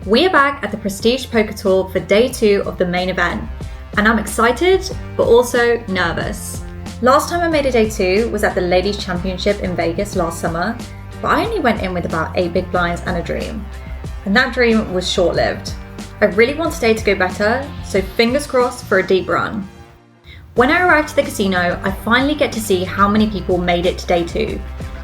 We are back at the Prestige Poker Tour for day 2 of the main event, and I'm excited, but also nervous. Last time I made a day 2 was at the Ladies Championship in Vegas last summer, but I only went in with about 8 big blinds and a dream. And that dream was short-lived. I really want today to go better, so fingers crossed for a deep run. When I arrived to the casino, I finally get to see how many people made it to day 2.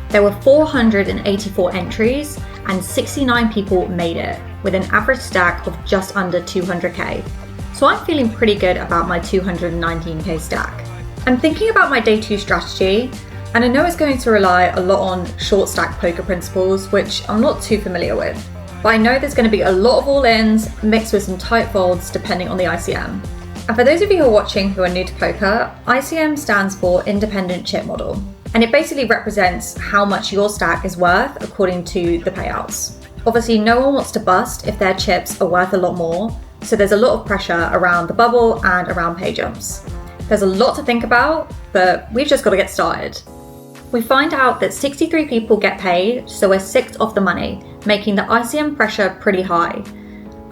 There were 484 entries and 69 people made it, with an average stack of just under 200k. So I'm feeling pretty good about my 219k stack. I'm thinking about my day 2 strategy, and I know it's going to rely a lot on short stack poker principles, which I'm not too familiar with. But I know there's going to be a lot of all-ins mixed with some tight folds depending on the ICM. And for those of you who are watching who are new to poker, ICM stands for Independent Chip Model. And it basically represents how much your stack is worth according to the payouts. Obviously, no one wants to bust if their chips are worth a lot more, so there's a lot of pressure around the bubble and around pay jumps. There's a lot to think about, but we've just got to get started. We find out that 63 people get paid, so we're 6th off the money, making the ICM pressure pretty high.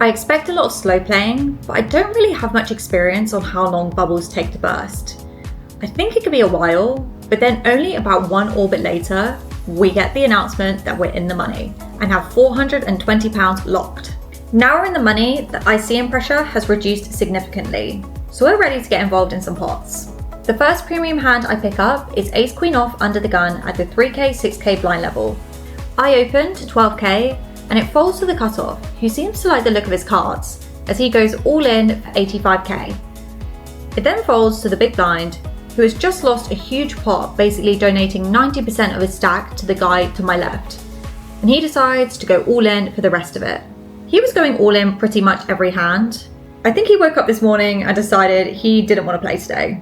I expect a lot of slow playing, but I don't really have much experience on how long bubbles take to burst. I think it could be a while, but then only about 1 orbit later, we get the announcement that we're in the money and have £420 locked. Now we're in the money, the ICM pressure has reduced significantly, so we're ready to get involved in some pots. The first premium hand I pick up is Ace Queen off under the gun at the 3k, 6k blind level. I open to 12k and it falls to the cutoff, who seems to like the look of his cards, as he goes all in for 85k. It then folds to the big blind, who has just lost a huge pot, basically donating 90% of his stack to the guy to my left. And he decides to go all in for the rest of it. He was going all in pretty much every hand. I think he woke up this morning and decided he didn't want to play today.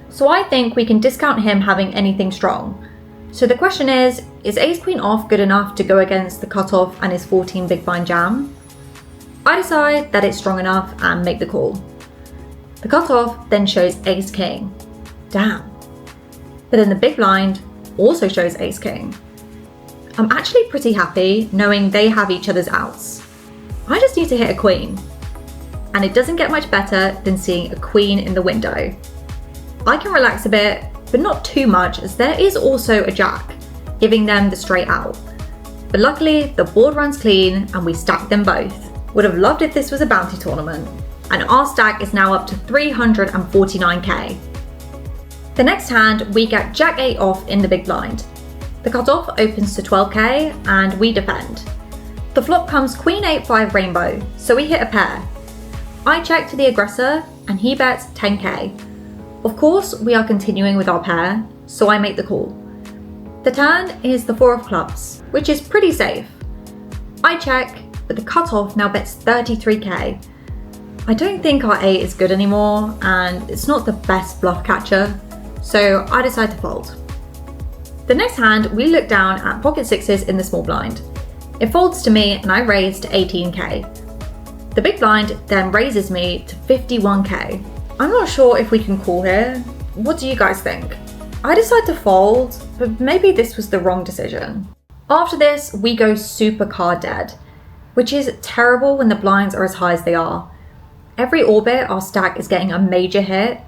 So I think we can discount him having anything strong. So the question is Ace Queen off good enough to go against the cutoff and his 14 big blind jam? I decide that it's strong enough and make the call. The cutoff then shows Ace King. Damn. But then the big blind also shows Ace King. I'm actually pretty happy knowing they have each other's outs. I just need to hit a queen. And it doesn't get much better than seeing a queen in the window. I can relax a bit, but not too much, as there is also a jack, giving them the straight out. But luckily, the board runs clean and we stack them both. Would have loved if this was a bounty tournament. And our stack is now up to 349k. The next hand, we get Jack 8 off in the big blind. The cutoff opens to 12k and we defend. The flop comes Queen 8-5 rainbow, so we hit a pair. I check to the aggressor and he bets 10k. Of course, we are continuing with our pair, so I make the call. The turn is the 4 of clubs, which is pretty safe. I check, but the cutoff now bets 33k. I don't think our 8 is good anymore, and it's not the best bluff catcher, so I decide to fold. The next hand, we look down at pocket 6s in the small blind. It folds to me and I raise to 18k. The big blind then raises me to 51k. I'm not sure if we can call here. What do you guys think? I decide to fold, but maybe this was the wrong decision. After this, we go super card dead, which is terrible when the blinds are as high as they are. Every orbit, our stack is getting a major hit,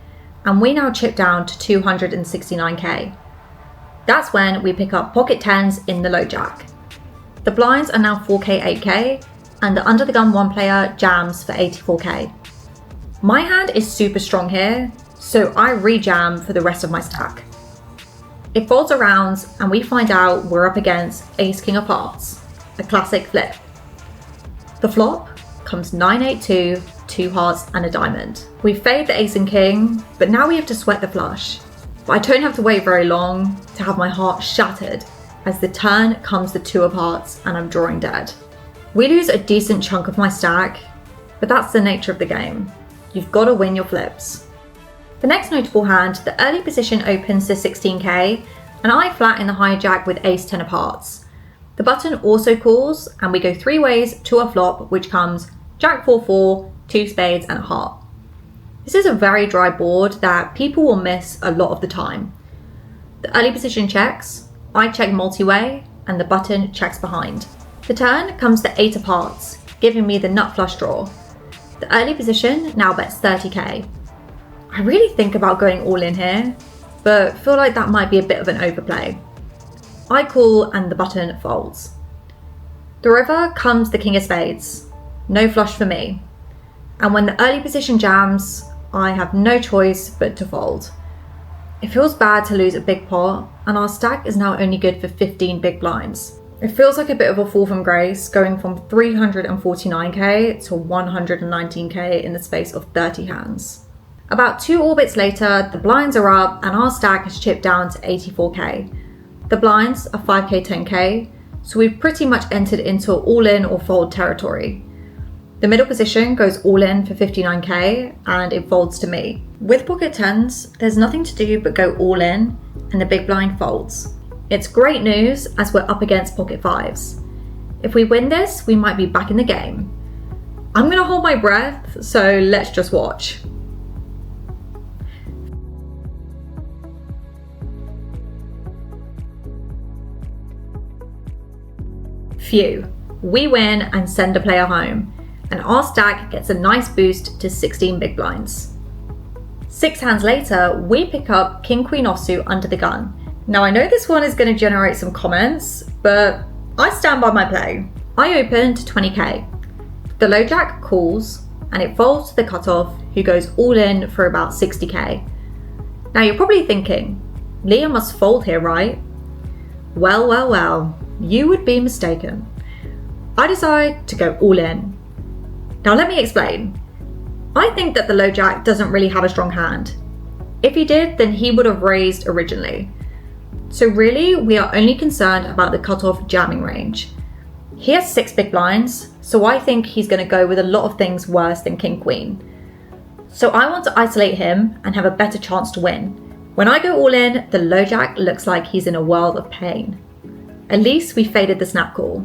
and we now chip down to 269k. That's when we pick up pocket 10s in the low jack. The blinds are now 4k, 8k, and the under the gun 1 player jams for 84k. My hand is super strong here, so I re-jam for the rest of my stack. It folds around and we find out we're up against Ace King of Hearts, a classic flip. The flop comes 9-8-2, 2 hearts and a diamond. We fade the Ace and King, but now we have to sweat the flush. But I don't have to wait very long to have my heart shattered as the turn comes the 2 of hearts and I'm drawing dead. We lose a decent chunk of my stack, but that's the nature of the game. You've got to win your flips. The next notable hand, the early position opens to 16k, and I flat in the hijack with Ace 10 of hearts. The button also calls, and we go 3 ways to a flop, which comes Jack 4-4, 2 spades and a heart. This is a very dry board that people will miss a lot of the time. The early position checks, I check multi-way, and the button checks behind. The turn comes the 8 of hearts, giving me the nut flush draw. The early position now bets 30k. I really think about going all in here, but feel like that might be a bit of an overplay. I call and the button folds. The river comes the king of spades. No flush for me. And when the early position jams, I have no choice but to fold. It feels bad to lose a big pot, and our stack is now only good for 15 big blinds. It feels like a bit of a fall from grace, going from 349k to 119k in the space of 30 hands. About 2 orbits later, the blinds are up and our stack has chipped down to 84k. The blinds are 5k, 10k, so we've pretty much entered into all in or fold territory. The middle position goes all in for 59k and it folds to me. With pocket tens, there's nothing to do but go all in and the big blind folds. It's great news as we're up against pocket fives. If we win this, we might be back in the game. I'm gonna hold my breath, so let's just watch. Phew, we win and send a player home, and our stack gets a nice boost to 16 big blinds. 6 hands later, we pick up king queen offsuit under the gun. Now I know this one is going to generate some comments, but I stand by my play. I open to 20k. The low jack calls and it folds to the cutoff, who goes all in for about 60k. Now you're probably thinking, Leah must fold here, right? Well, you would be mistaken. I decide to go all in. Now let me explain. I think that the low jack doesn't really have a strong hand. If he did, then he would have raised originally. So really, we are only concerned about the cutoff jamming range. He has 6 big blinds, so I think he's going to go with a lot of things worse than king queen. So I want to isolate him and have a better chance to win. When I go all in, the low jack looks like he's in a world of pain. At least we faded the snap call.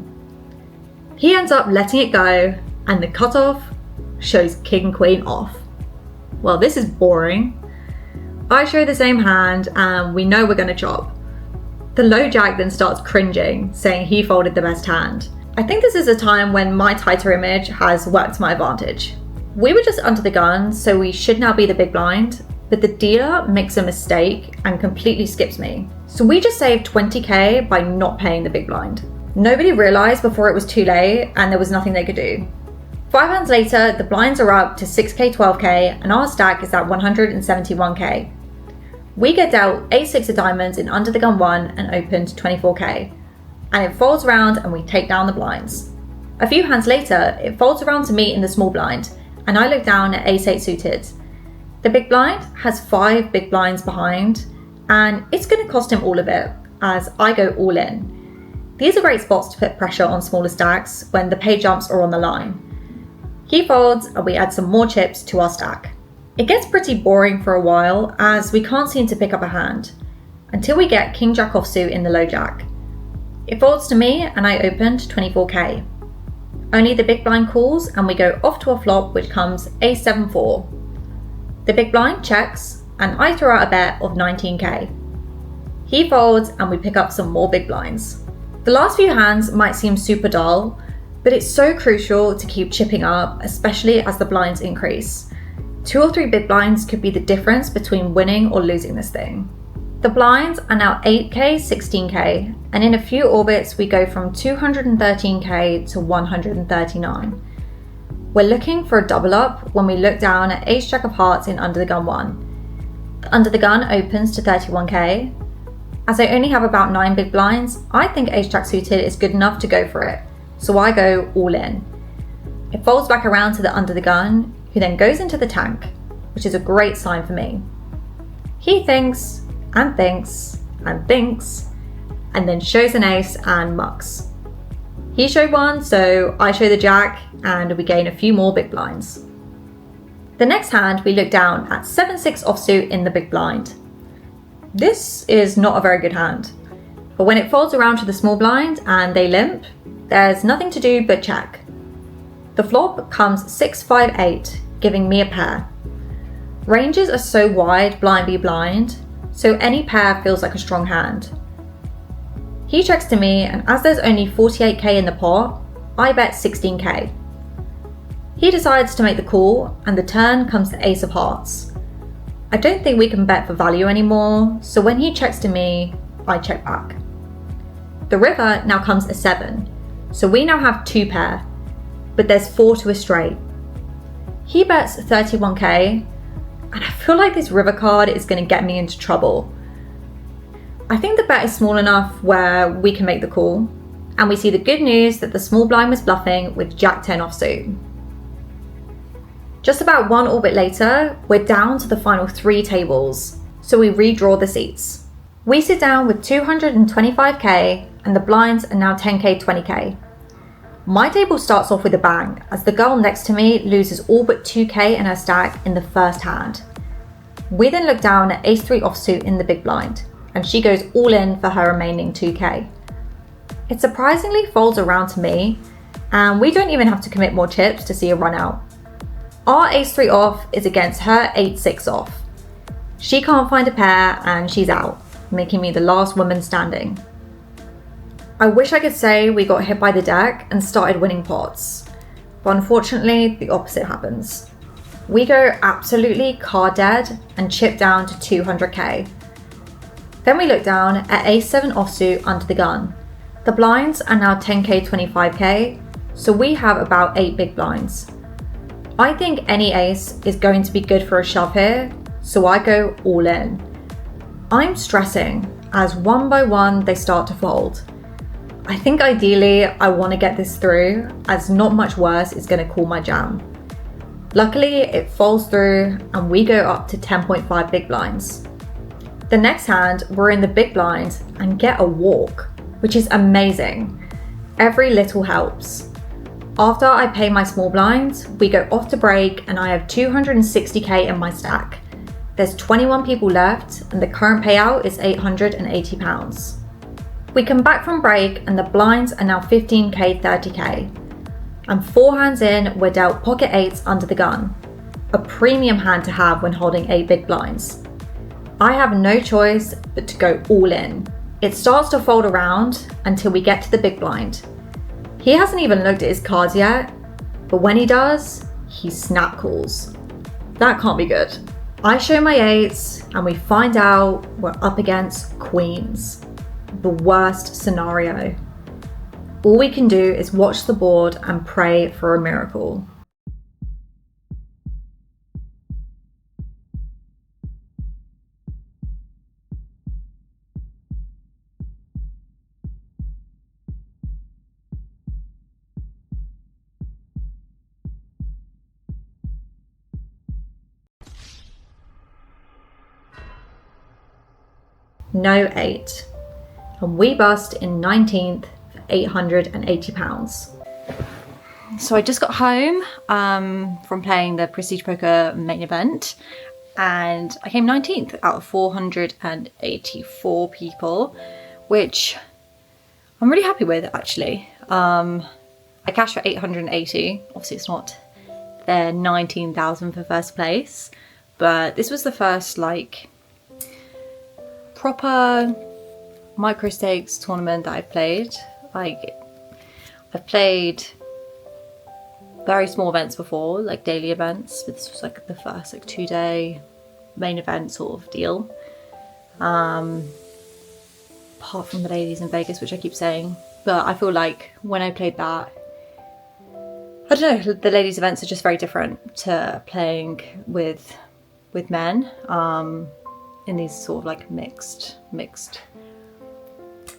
He ends up letting it go, and the cutoff shows king queen off. Well, this is boring. I show the same hand and we know we're going to chop. The low jack then starts cringing, saying he folded the best hand. I think this is a time when my tighter image has worked to my advantage. We were just under the gun, so we should now be the big blind, but the dealer makes a mistake and completely skips me. So we just saved 20k by not paying the big blind. Nobody realized before it was too late and there was nothing they could do. 5 hands later, the blinds are up to 6k, 12k, and our stack is at 171k. We get dealt ace-6 of diamonds in under the gun 1 and open to 24k. And it folds around and we take down the blinds. A few hands later, it folds around to me in the small blind, and I look down at ace-8 suited. The big blind has 5 big blinds behind, and it's going to cost him all of it, as I go all in. These are great spots to put pressure on smaller stacks when the pay jumps are on the line. He folds and we add some more chips to our stack. It gets pretty boring for a while as we can't seem to pick up a hand, until we get king jack offsuit in the low jack. It folds to me and I open to 24k. Only the big blind calls and we go off to a flop which comes ace-7-4. The big blind checks and I throw out a bet of 19k. He folds and we pick up some more big blinds. The last few hands might seem super dull, but it's so crucial to keep chipping up, especially as the blinds increase. 2 or 3 big blinds could be the difference between winning or losing this thing. The blinds are now 8k, 16k, and in a few orbits we go from 213k to 139. We're looking for a double up when we look down at ace jack of hearts in under the gun 1. The under the gun opens to 31k. As I only have about 9 big blinds, I think ace jack suited is good enough to go for it, so I go all in. It folds back around to the under the gun, who then goes into the tank, which is a great sign for me. He thinks, and thinks, and thinks, and then shows an ace and mucks. He showed one, so I show the jack, and we gain a few more big blinds. The next hand, we look down at 7-6 offsuit in the big blind. This is not a very good hand, but when it folds around to the small blind and they limp, there's nothing to do but check. The flop comes 6-5-8, giving me a pair. Ranges are so wide, blind be blind, so any pair feels like a strong hand. He checks to me, and as there's only 48k in the pot, I bet 16k. He decides to make the call, and the turn comes to ace of hearts. I don't think we can bet for value anymore, so when he checks to me, I check back. The river now comes a 7, so we now have 2 pair, but there's 4 to a straight. He bets 31k, and I feel like this river card is going to get me into trouble. I think the bet is small enough where we can make the call, and we see the good news that the small blind was bluffing with Jack 10 offsuit. Just about 1 orbit later, we're down to the final 3 tables, so we redraw the seats. We sit down with 225k, and the blinds are now 10k, 20k. My table starts off with a bang, as the girl next to me loses all but 2k in her stack in the first hand. We then look down at ace 3 offsuit in the big blind, and she goes all in for her remaining 2k. It surprisingly folds around to me, and we don't even have to commit more chips to see a run out. Our ace 3 off is against her 8-6 off. She can't find a pair and she's out, making me the last woman standing. I wish I could say we got hit by the deck and started winning pots, but unfortunately the opposite happens. We go absolutely card dead and chip down to 200k. Then we look down at ace 7 offsuit under the gun. The blinds are now 10k, 25k, so we have about 8 big blinds. I think any ace is going to be good for a shove here, so I go all in. I'm stressing as one by one they start to fold. I think ideally I want to get this through, as not much worse is going to call my jam. Luckily it falls through and we go up to 10.5 big blinds. The next hand we're in the big blind and get a walk, which is amazing. Every little helps. After I pay my small blinds, we go off to break and I have 260k in my stack. There's 21 people left and the current payout is £880. We come back from break and the blinds are now 15k, 30k. And 4 hands in, we're dealt pocket 8s under the gun. A premium hand to have when holding 8 big blinds. I have no choice but to go all in. It starts to fold around until we get to the big blind. He hasn't even looked at his cards yet, but when he does, he snap calls. That can't be good. I show my 8s and we find out we're up against queens. The worst scenario. All we can do is watch the board and pray for a miracle. No 8. And we bust in 19th for £880. So I just got home from playing the Prestige Poker main event, and I came 19th out of 484 people, which I'm really happy with actually. I cashed for 880. Obviously it's not their 19,000 for first place, but this was the first like proper micro stakes tournament that I've played. Like, I've played very small events before, like daily events, but this was like the first like 2-day main event sort of deal. Apart from the ladies in Vegas, which I keep saying, but I feel like when I played that, I don't know, the ladies events are just very different to playing with men in these sort of like mixed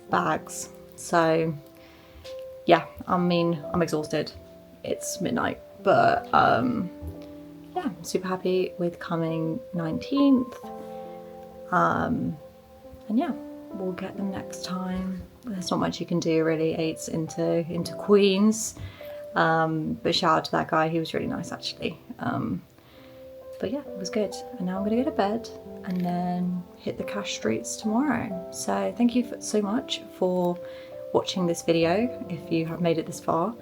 bags. So yeah, I mean, I'm exhausted. It's midnight, but yeah, I'm super happy with coming 19th. And yeah, we'll get them next time. There's not much you can do really. 8s into queens. But shout out to that guy, he was really nice actually. But yeah, it was good. And now I'm gonna go to bed and then hit the cash streets tomorrow. So thank you so much for watching this video if you have made it this far.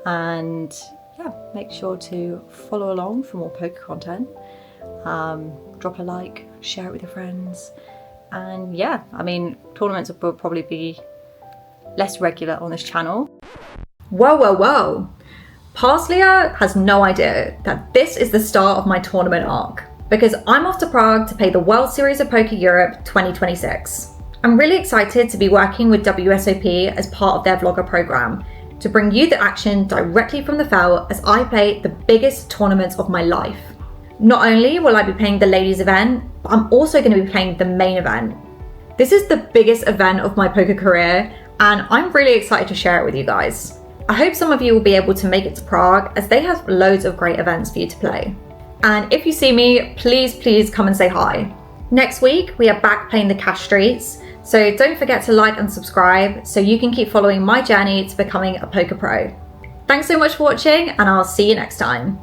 And yeah, make sure to follow along for more poker content. Drop a like, share it with your friends. And yeah, I mean, tournaments will probably be less regular on this channel. Whoa, whoa, whoa. Parsley has no idea that this is the start of my tournament arc, because I'm off to Prague to play the World Series of Poker Europe 2026. I'm really excited to be working with WSOP as part of their vlogger program to bring you the action directly from the felt as I play the biggest tournaments of my life. Not only will I be playing the ladies event, but I'm also going to be playing the main event. This is the biggest event of my poker career, and I'm really excited to share it with you guys. I hope some of you will be able to make it to Prague, as they have loads of great events for you to play. And if you see me, please come and say hi. Next week, we are back playing the cash streets, so don't forget to like and subscribe so you can keep following my journey to becoming a poker pro. Thanks so much for watching, and I'll see you next time.